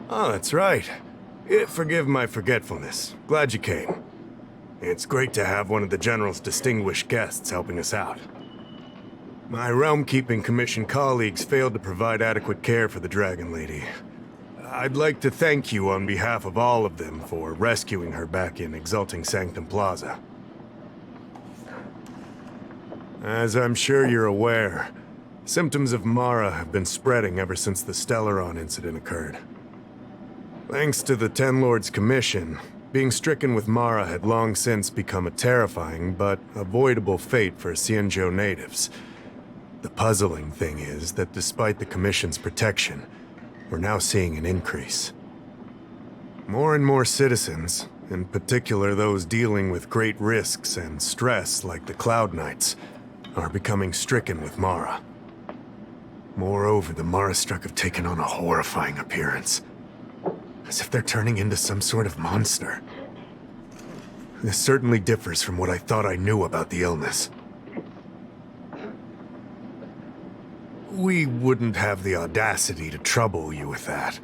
Oh, that's right. Forgive my forgetfulness. Glad you came. It's great to have one of the General's distinguished guests helping us out. My Realm-Keeping Commission colleagues failed to provide adequate care for the Dragon Lady. I'd like to thank you on behalf of all of them for rescuing her back in Exalting Sanctum Plaza. As I'm sure you're aware, symptoms of Mara have been spreading ever since the Stellaron incident occurred. Thanks to the Ten Lords' Commission, being stricken with Mara had long since become a terrifying but avoidable fate for Xianzhou natives. The puzzling thing is that despite the Commission's protection, we're now seeing an increase. More and more citizens, in particular those dealing with great risks and stress like the Cloud Knights, are becoming stricken with Mara. Moreover, the Mara-struck have taken on a horrifying appearance, as if they're turning into some sort of monster. This certainly differs from what I thought I knew about the illness. We wouldn't have the audacity to trouble you with that.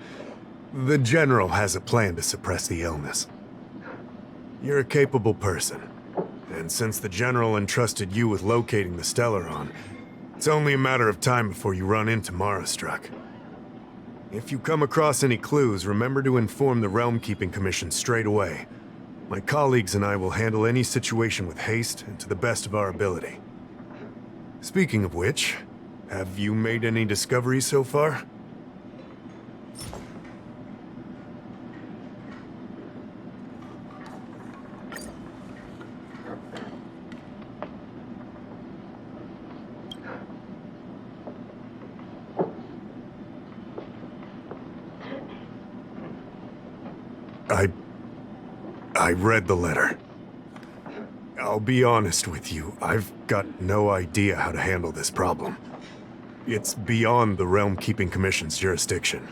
The General has a plan to suppress the illness. You're a capable person, and since the General entrusted you with locating the Stellaron, it's only a matter of time before you run into Mara-struck. If you come across any clues, remember to inform the Realm-Keeping Commission straight away. My colleagues and I will handle any situation with haste and to the best of our ability. Speaking of which, have you made any discoveries so far? I read the letter. I'll be honest with you, I've got no idea how to handle this problem. It's beyond the Realm-Keeping Commission's jurisdiction.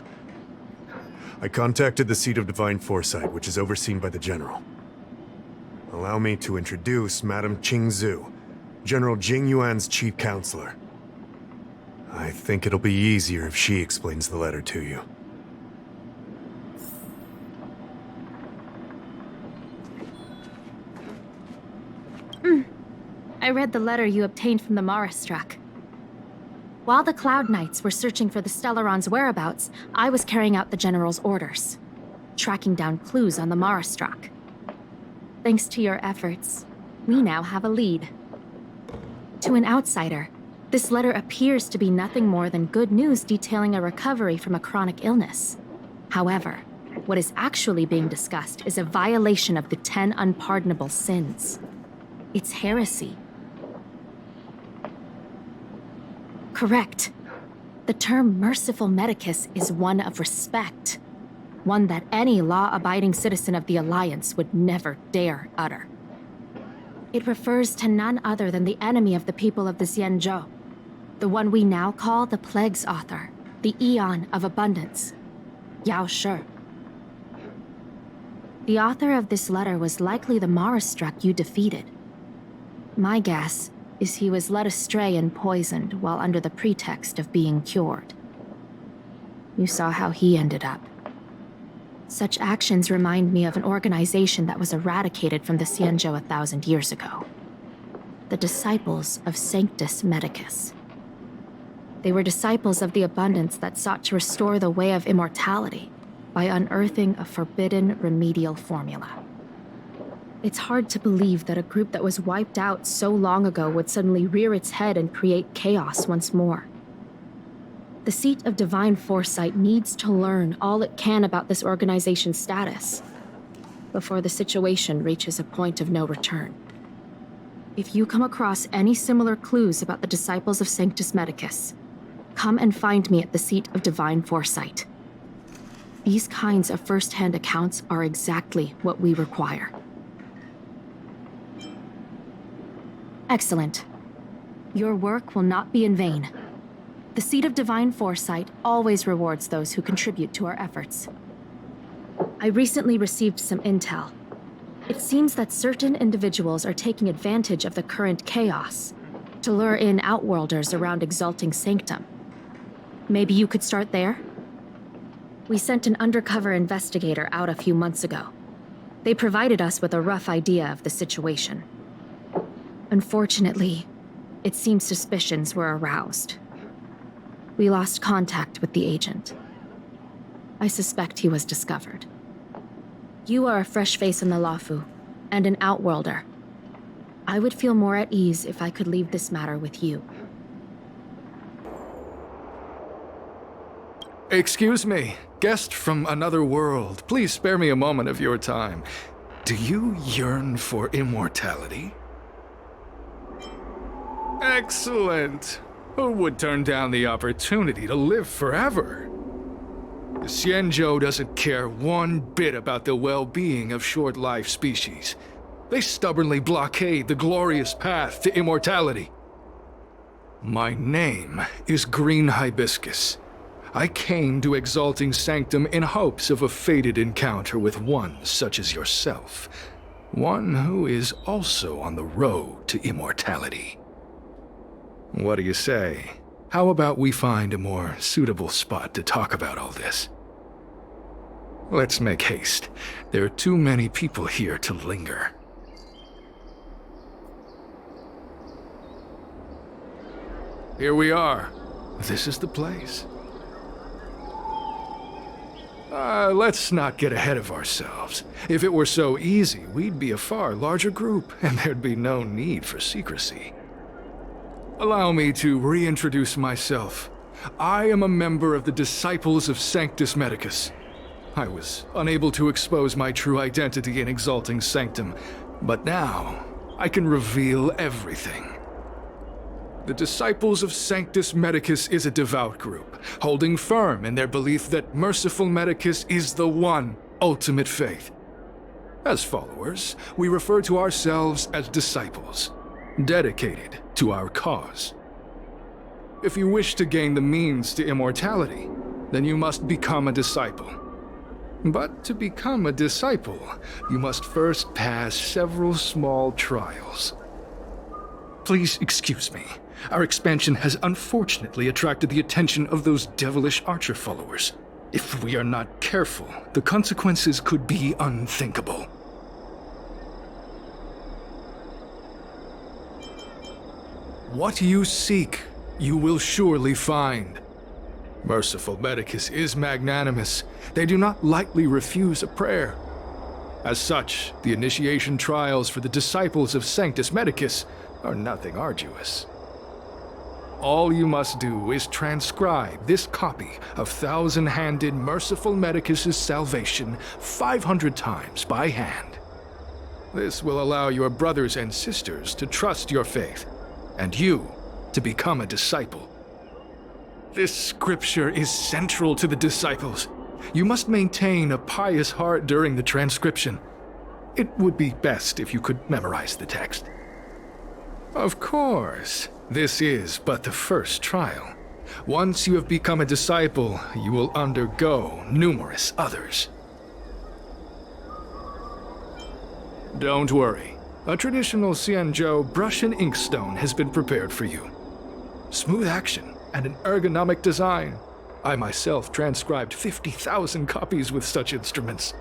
I contacted the Seat of Divine Foresight, which is overseen by the General. Allow me to introduce Madame Qingzhu, General Jing Yuan's chief counselor. I think it'll be easier if she explains the letter to you. I read the letter you obtained from the Mara-struck. While the Cloud Knights were searching for the Stellaron's whereabouts, I was carrying out the General's orders, tracking down clues on the Mara-struck. Thanks to your efforts, we now have a lead. To an outsider, this letter appears to be nothing more than good news detailing a recovery from a chronic illness. However, what is actually being discussed is a violation of the 10 unpardonable sins. It's heresy. Correct. The term merciful medicus is one of respect. One that any law-abiding citizen of the Alliance would never dare utter. It refers to none other than the enemy of the people of the Xianzhou. The one we now call the Plague's author, the Eon of Abundance, Yao Shi. The author of this letter was likely the Mara-struck you defeated. My guess is he was led astray and poisoned while under the pretext of being cured. You saw how he ended up. Such actions remind me of an organization that was eradicated from the Xianzhou 1,000 years ago. The Disciples of Sanctus Medicus. They were disciples of the Abundance that sought to restore the way of immortality by unearthing a forbidden remedial formula. It's hard to believe that a group that was wiped out so long ago would suddenly rear its head and create chaos once more. The Seat of Divine Foresight needs to learn all it can about this organization's status before the situation reaches a point of no return. If you come across any similar clues about the Disciples of Sanctus Medicus, come and find me at the Seat of Divine Foresight. These kinds of first-hand accounts are exactly what we require. Excellent. Your work will not be in vain. The Seat of Divine Foresight always rewards those who contribute to our efforts. I recently received some intel. It seems that certain individuals are taking advantage of the current chaos to lure in Outworlders around Exalting Sanctum. Maybe you could start there? We sent an undercover investigator out a few months ago. They provided us with a rough idea of the situation. Unfortunately, it seems suspicions were aroused. We lost contact with the agent. I suspect he was discovered. You are a fresh face in the Lafu, and an outworlder. I would feel more at ease if I could leave this matter with you. Excuse me, guest from another world. Please spare me a moment of your time. Do you yearn for immortality? Excellent. Who would turn down the opportunity to live forever? The Xianzhou doesn't care one bit about the well-being of short-life species. They stubbornly blockade the glorious path to immortality. My name is Green Hibiscus. I came to Exalting Sanctum in hopes of a fated encounter with one such as yourself. One who is also on the road to immortality. What do you say? How about we find a more suitable spot to talk about all this? Let's make haste. There are too many people here to linger. Here we are. This is the place. Let's not get ahead of ourselves. If it were so easy, we'd be a far larger group, and there'd be no need for secrecy. Allow me to reintroduce myself. I am a member of the Disciples of Sanctus Medicus. I was unable to expose my true identity in Exalting Sanctum, but now I can reveal everything. The Disciples of Sanctus Medicus is a devout group, holding firm in their belief that Merciful Medicus is the one ultimate faith. As followers, we refer to ourselves as disciples, dedicated to our cause. If you wish to gain the means to immortality, then you must become a disciple. But to become a disciple, you must first pass several small trials. Please excuse me. Our expansion has unfortunately attracted the attention of those devilish archer followers. If we are not careful, the consequences could be unthinkable. What you seek, you will surely find. Merciful Medicus is magnanimous. They do not lightly refuse a prayer. As such, the initiation trials for the Disciples of Sanctus Medicus are nothing arduous. All you must do is transcribe this copy of thousand-handed Merciful Medicus's salvation 500 times by hand. This will allow your brothers and sisters to trust your faith, and you to become a disciple. This scripture is central to the disciples. You must maintain a pious heart during the transcription. It would be best if you could memorize the text. Of course, this is but the first trial. Once you have become a disciple, you will undergo numerous others. Don't worry. A traditional Xianzhou brush and inkstone has been prepared for you. Smooth action and an ergonomic design. I myself transcribed 50,000 copies with such instruments.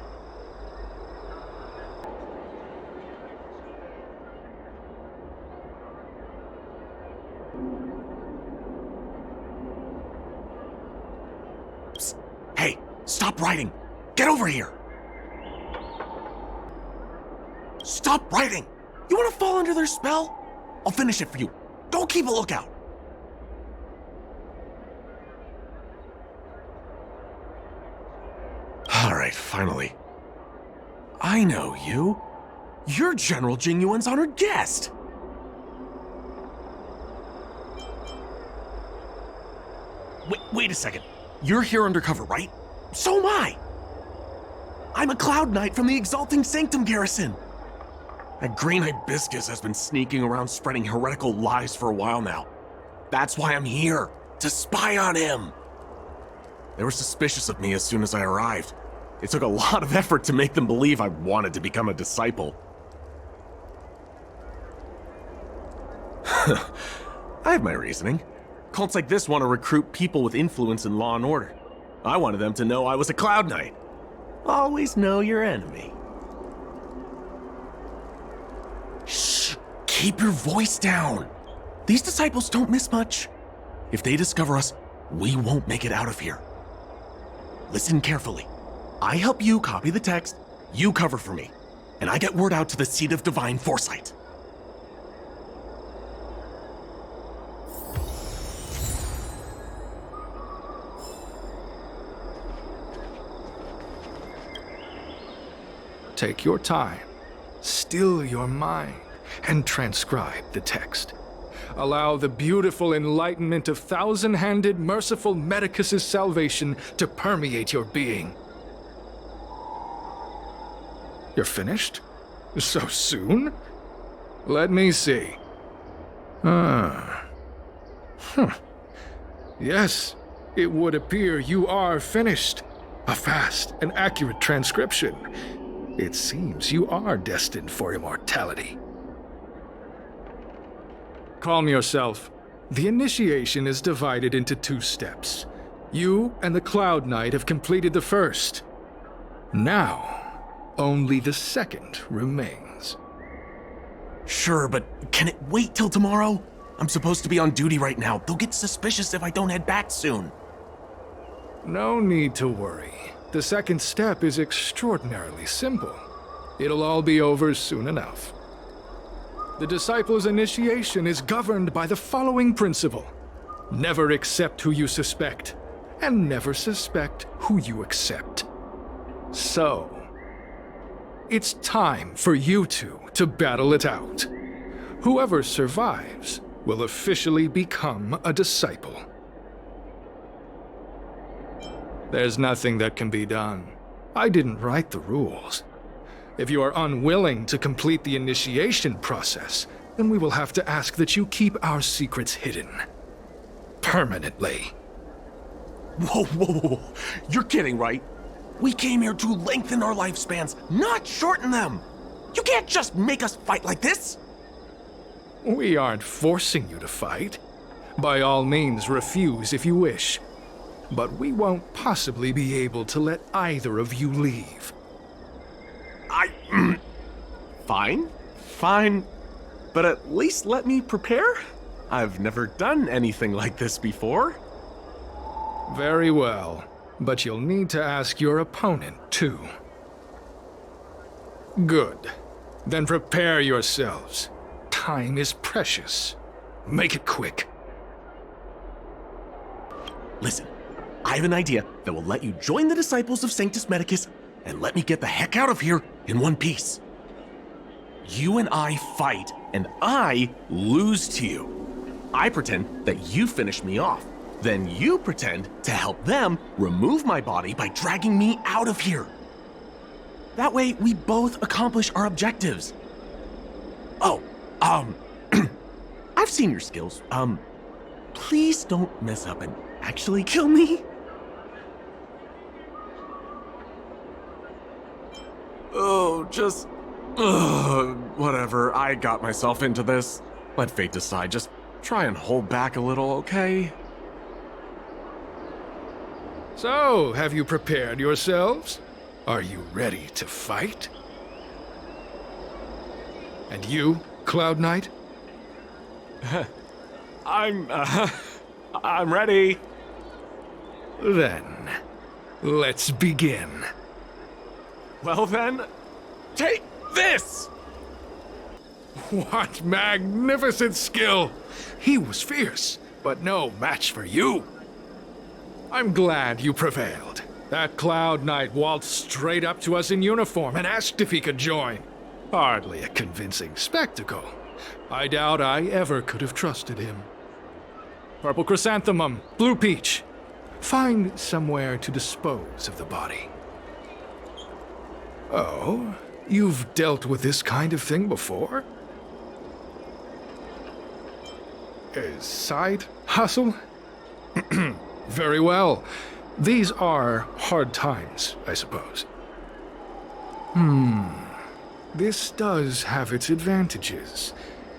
Psst. Hey, stop writing! Get over here! Stop writing! You want to fall under their spell? I'll finish it for you. Go keep a lookout. Alright, finally. I know you. You're General Jingyuan's honored guest. Wait a second. You're here undercover, right? So am I. I'm a Cloud Knight from the Exalting Sanctum garrison. That green hibiscus has been sneaking around spreading heretical lies for a while now. That's why I'm here, to spy on him. They were suspicious of me as soon as I arrived. It took a lot of effort to make them believe I wanted to become a disciple. I have my reasoning. Cults like this want to recruit people with influence in law and order. I wanted them to know I was a Cloud Knight. Always know your enemy. Shh! Keep your voice down. These disciples don't miss much. If they discover us, we won't make it out of here. Listen carefully. I help you copy the text, you cover for me, and I get word out to the Seat of Divine Foresight. Take your time, still your mind, and transcribe the text. Allow the beautiful enlightenment of thousand-handed, merciful Medicus's salvation to permeate your being. You're finished? So soon? Let me see. Yes, it would appear you are finished. A fast and accurate transcription. It seems you are destined for immortality. Calm yourself. The initiation is divided into 2 steps. You and the Cloud Knight have completed the first. Now, only the second remains. Sure, but can it wait till tomorrow? I'm supposed to be on duty right now. They'll get suspicious if I don't head back soon. No need to worry. The second step is extraordinarily simple. It'll all be over soon enough. The disciple's initiation is governed by the following principle. Never accept who you suspect, and never suspect who you accept. So, it's time for you two to battle it out. Whoever survives will officially become a disciple. There's nothing that can be done. I didn't write the rules. If you are unwilling to complete the initiation process, then we will have to ask that you keep our secrets hidden. Permanently. Whoa, whoa, whoa. You're kidding, right? We came here to lengthen our lifespans, not shorten them. You can't just make us fight like this. We aren't forcing you to fight. By all means, refuse if you wish. But we won't possibly be able to let either of you leave. Fine. But at least let me prepare. I've never done anything like this before. Very well. But you'll need to ask your opponent, too. Good. Then prepare yourselves. Time is precious. Make it quick. Listen, I have an idea that will let you join the disciples of Sanctus Medicus and let me get the heck out of here in one piece. You and I fight, and I lose to you. I pretend that you finish me off. Then you pretend to help them remove my body by dragging me out of here. That way, we both accomplish our objectives. Oh, I've seen your skills. Please don't mess up and actually kill me. Oh, whatever. I got myself into this. Let fate decide. Just try and hold back a little, okay? So, have you prepared yourselves? Are you ready to fight? And you, Cloud Knight? I'm ready. Then, let's begin. Well then, take this! What magnificent skill! He was fierce, but no match for you. I'm glad you prevailed. That Cloud Knight waltzed straight up to us in uniform and asked if he could join. Hardly a convincing spectacle. I doubt I ever could have trusted him. Purple chrysanthemum, blue peach. Find somewhere to dispose of the body. Oh, you've dealt with this kind of thing before? A side hustle? Very well. These are hard times, I suppose. This does have its advantages.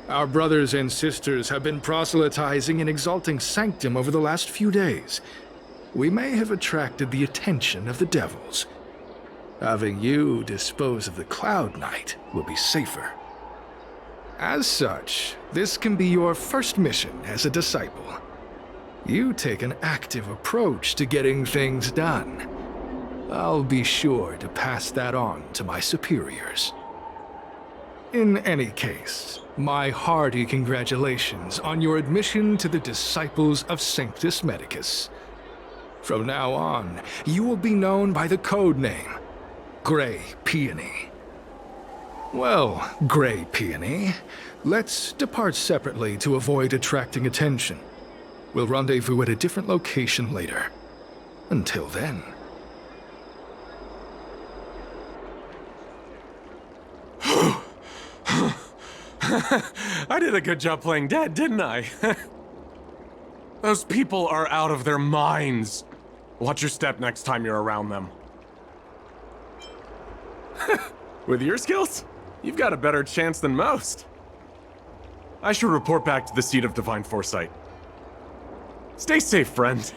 Our brothers and sisters have been proselytizing and exalting sanctum over the last few days. we may have attracted the attention of the devils. Having you dispose of the Cloud Knight will be safer. As such, this can be your first mission as a disciple. You take an active approach to getting things done. I'll be sure to pass that on to my superiors. In any case, my hearty congratulations on your admission to the Disciples of Sanctus Medicus. From now on, you will be known by the code name, Grey Peony. Well, Grey Peony, let's depart separately to avoid attracting attention. We'll rendezvous at a different location later. Until then. I did a good job playing dead, didn't I? Those people are out of their minds. Watch your step next time you're around them. With your skills, you've got a better chance than most. I should report back to the Seat of Divine Foresight. Stay safe, friend.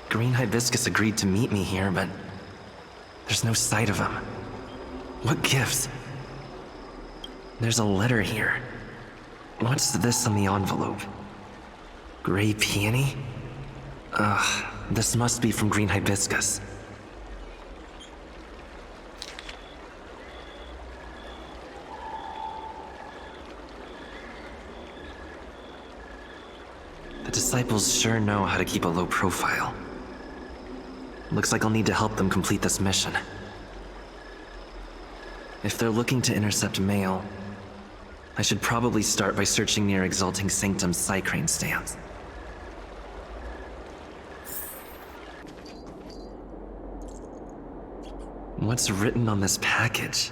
Green Hibiscus agreed to meet me here, but there's no sight of him. What gives? There's a letter here. What's this on the envelope? Grey Peony? Ugh, this must be from Green Hibiscus. The disciples sure know how to keep a low profile. Looks like I'll need to help them complete this mission. If they're looking to intercept mail, I should probably start by searching near Exalting Sanctum's Psycrane stands. What's written on this package?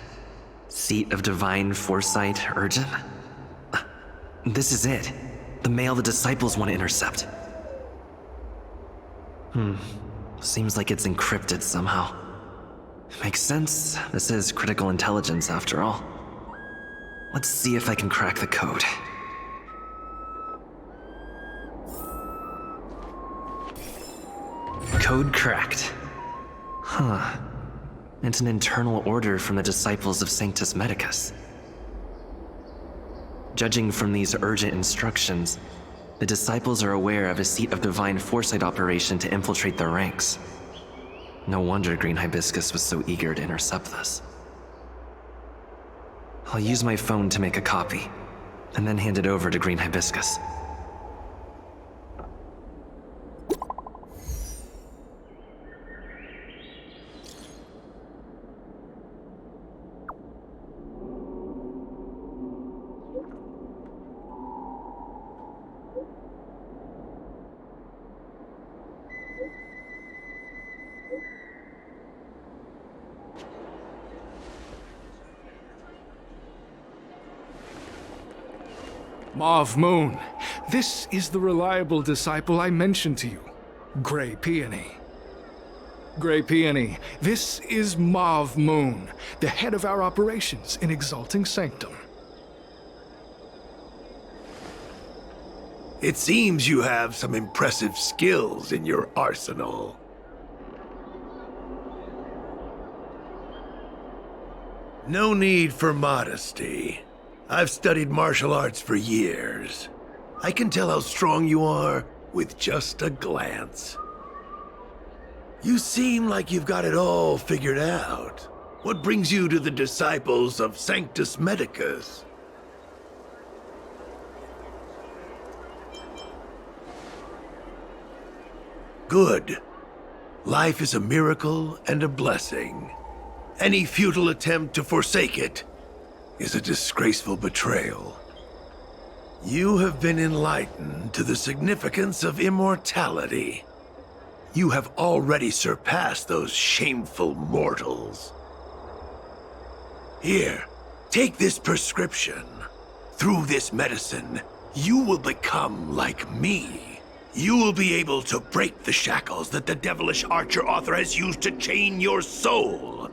Seat of Divine Foresight, urgent? This is it. The mail the disciples want to intercept. Seems like it's encrypted somehow. Makes sense. This is critical intelligence after all. Let's see if I can crack the code. Code cracked. Huh. It's an internal order from the Disciples of Sanctus Medicus. Judging from these urgent instructions, the Disciples are aware of a Seat of Divine Foresight operation to infiltrate their ranks. No wonder Green Hibiscus was so eager to intercept this. I'll use my phone to make a copy, and then hand it over to Green Hibiscus. Mauve Moon, this is the reliable disciple I mentioned to you, Grey Peony. Grey Peony, this is Mauve Moon, the head of our operations in Exalting Sanctum. It seems you have some impressive skills in your arsenal. No need for modesty. I've studied martial arts for years. I can tell how strong you are with just a glance. You seem like you've got it all figured out. What brings you to the disciples of Sanctus Medicus? Good. Life is a miracle and a blessing. Any futile attempt to forsake it is a disgraceful betrayal. You have been enlightened to the significance of immortality. You have already surpassed those shameful mortals. Here, take this prescription. Through this medicine, you will become like me. You will be able to break the shackles that the devilish archer author has used to chain your soul.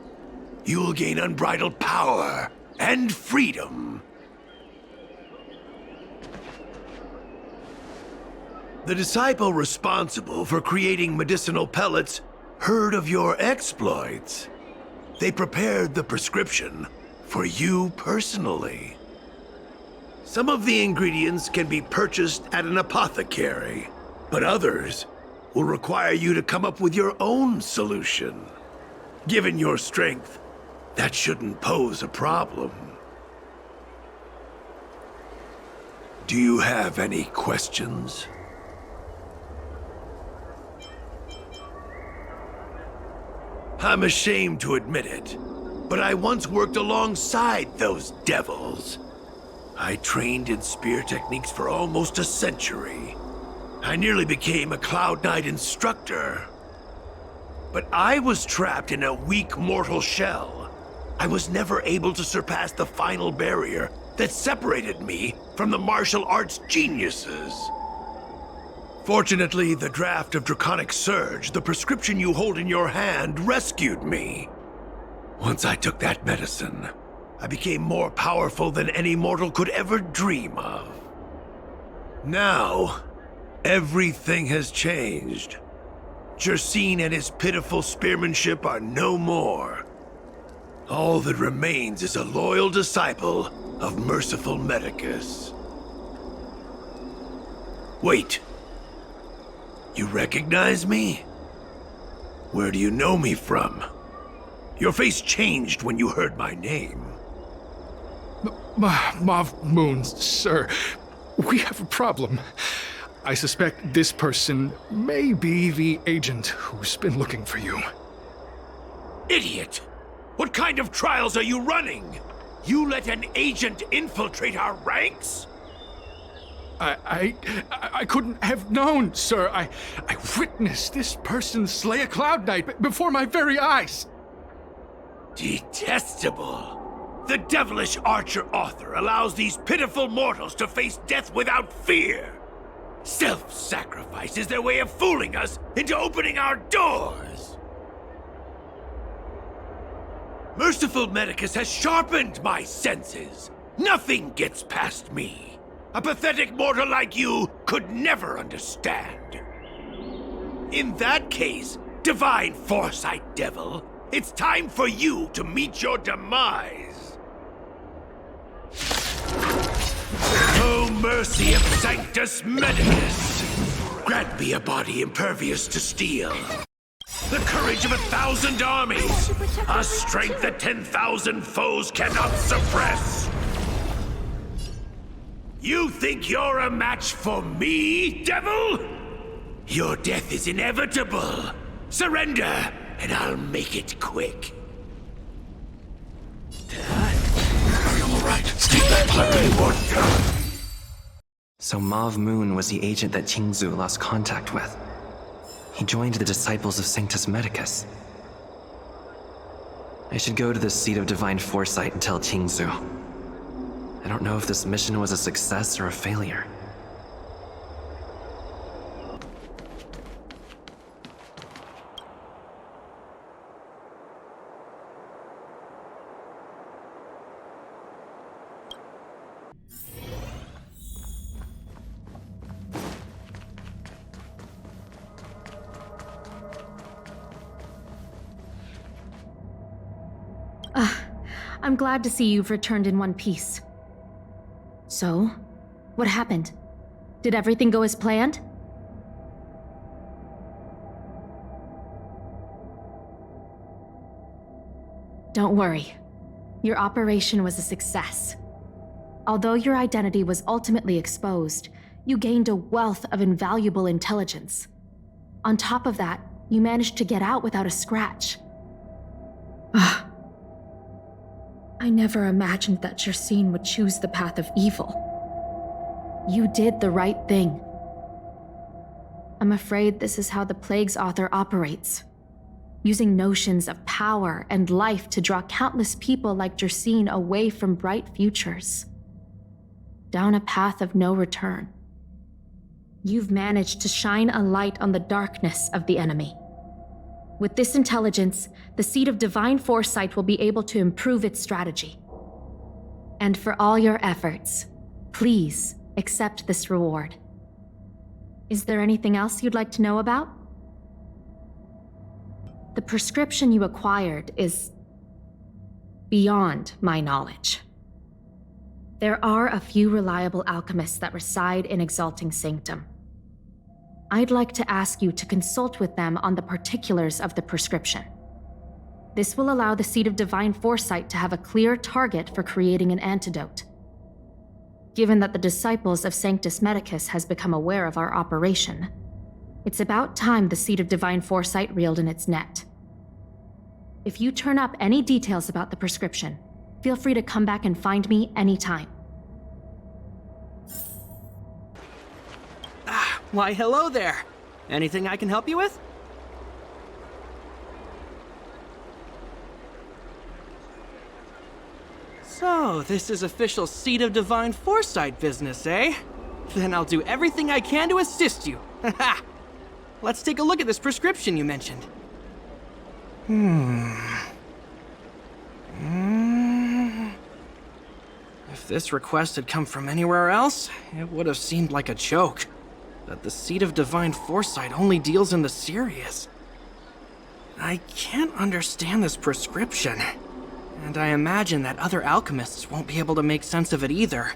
You will gain unbridled power and freedom. The disciple responsible for creating medicinal pellets heard of your exploits. They prepared the prescription for you personally. Some of the ingredients can be purchased at an apothecary, but others will require you to come up with your own solution. Given your strength, that shouldn't pose a problem. Do you have any questions? I'm ashamed to admit it, but I once worked alongside those devils. I trained in spear techniques for almost a century. I nearly became a Cloud Knight instructor. But I was trapped in a weak mortal shell. I was never able to surpass the final barrier that separated me from the martial arts geniuses. Fortunately, the draft of Draconic Surge, the prescription you hold in your hand, rescued me. Once I took that medicine, I became more powerful than any mortal could ever dream of. Now, everything has changed. Jersine and his pitiful spearmanship are no more. All that remains is a loyal disciple of merciful Medicus. Wait. You recognize me? Where do you know me from? Your face changed when you heard my name. Mauve Moon, sir. We have a problem. I suspect this person may be the agent who's been looking for you. Idiot! What kind of trials are you running? You let an agent infiltrate our ranks? I couldn't have known, sir. I witnessed this person slay a Cloud Knight before my very eyes. Detestable. The devilish archer author allows these pitiful mortals to face death without fear. Self-sacrifice is their way of fooling us into opening our doors. Merciful Medicus has sharpened my senses. Nothing gets past me. A pathetic mortal like you could never understand. In that case, divine foresight devil, it's time for you to meet your demise. Oh, mercy of Sanctus Medicus! Grant me a body impervious to steel. The courage of 1,000 armies! A strength that 10,000 foes cannot suppress! You think you're a match for me, devil? Your death is inevitable. Surrender, and I'll make it quick. Are you all right? Stay back, let anyone go. So Mauve Moon was the agent that Qingzu lost contact with. He joined the Disciples of Sanctus Medicus. I should go to the Seat of Divine Foresight and tell Qingzu. I don't know if this mission was a success or a failure. I'm glad to see you've returned in one piece. So, what happened? Did everything go as planned? Don't worry. Your operation was a success. Although your identity was ultimately exposed, you gained a wealth of invaluable intelligence. On top of that, you managed to get out without a scratch. I never imagined that Jersine would choose the path of evil. You did the right thing. I'm afraid this is how the Plague's author operates, using notions of power and life to draw countless people like Jersine away from bright futures, down a path of no return. You've managed to shine a light on the darkness of the enemy. With this intelligence, the Seed of Divine Foresight will be able to improve its strategy. And for all your efforts, please accept this reward. Is there anything else you'd like to know about? The prescription you acquired is beyond my knowledge. There are a few reliable alchemists that reside in Exalting Sanctum. I'd like to ask you to consult with them on the particulars of the prescription. This will allow the Seed of Divine Foresight to have a clear target for creating an antidote. Given that the disciples of Sanctus Medicus has become aware of our operation, it's about time the Seed of Divine Foresight reeled in its net. If you turn up any details about the prescription, feel free to come back and find me anytime. Why, hello there. Anything I can help you with? So, this is official Seed of Divine Foresight business, eh? Then I'll do everything I can to assist you. Haha! Let's take a look at this prescription you mentioned. If this request had come from anywhere else, it would have seemed like a joke. That the Seed of Divine Foresight only deals in the serious. I can't understand this prescription, and I imagine that other alchemists won't be able to make sense of it either.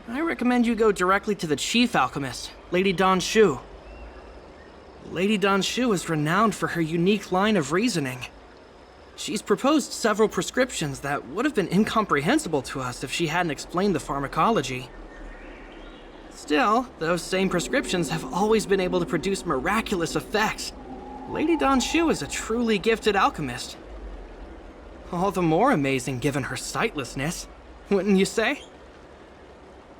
I recommend you go directly to the chief alchemist, Lady Dan Shu. Lady Dan Shu is renowned for her unique line of reasoning. She's proposed several prescriptions that would have been incomprehensible to us if she hadn't explained the pharmacology. Still, those same prescriptions have always been able to produce miraculous effects. Lady Dan Shu is a truly gifted alchemist. All the more amazing given her sightlessness, wouldn't you say?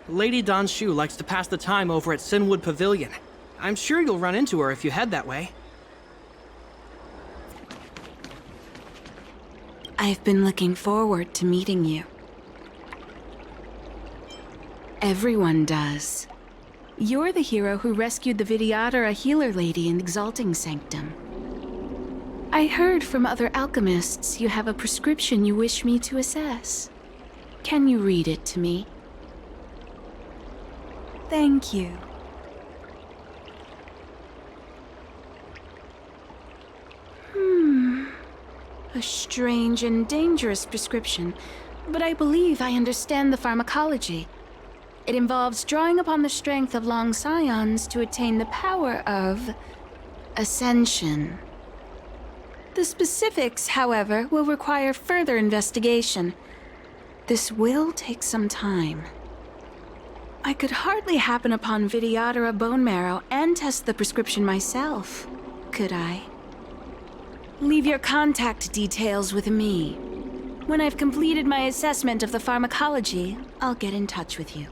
Lady Dan Shu likes to pass the time over at Sinwood Pavilion. I'm sure you'll run into her if you head that way. I've been looking forward to meeting you. Everyone does. You're the hero who rescued the Vidyadhara healer lady in Exalting Sanctum. I heard from other alchemists you have a prescription you wish me to assess. Can you read it to me? Thank you. A strange and dangerous prescription, but I believe I understand the pharmacology. It involves drawing upon the strength of long scions to attain the power of ascension. The specifics, however, will require further investigation. This will take some time. I could hardly happen upon Vidyadhara bone marrow and test the prescription myself, could I? Leave your contact details with me. When I've completed my assessment of the pharmacology, I'll get in touch with you.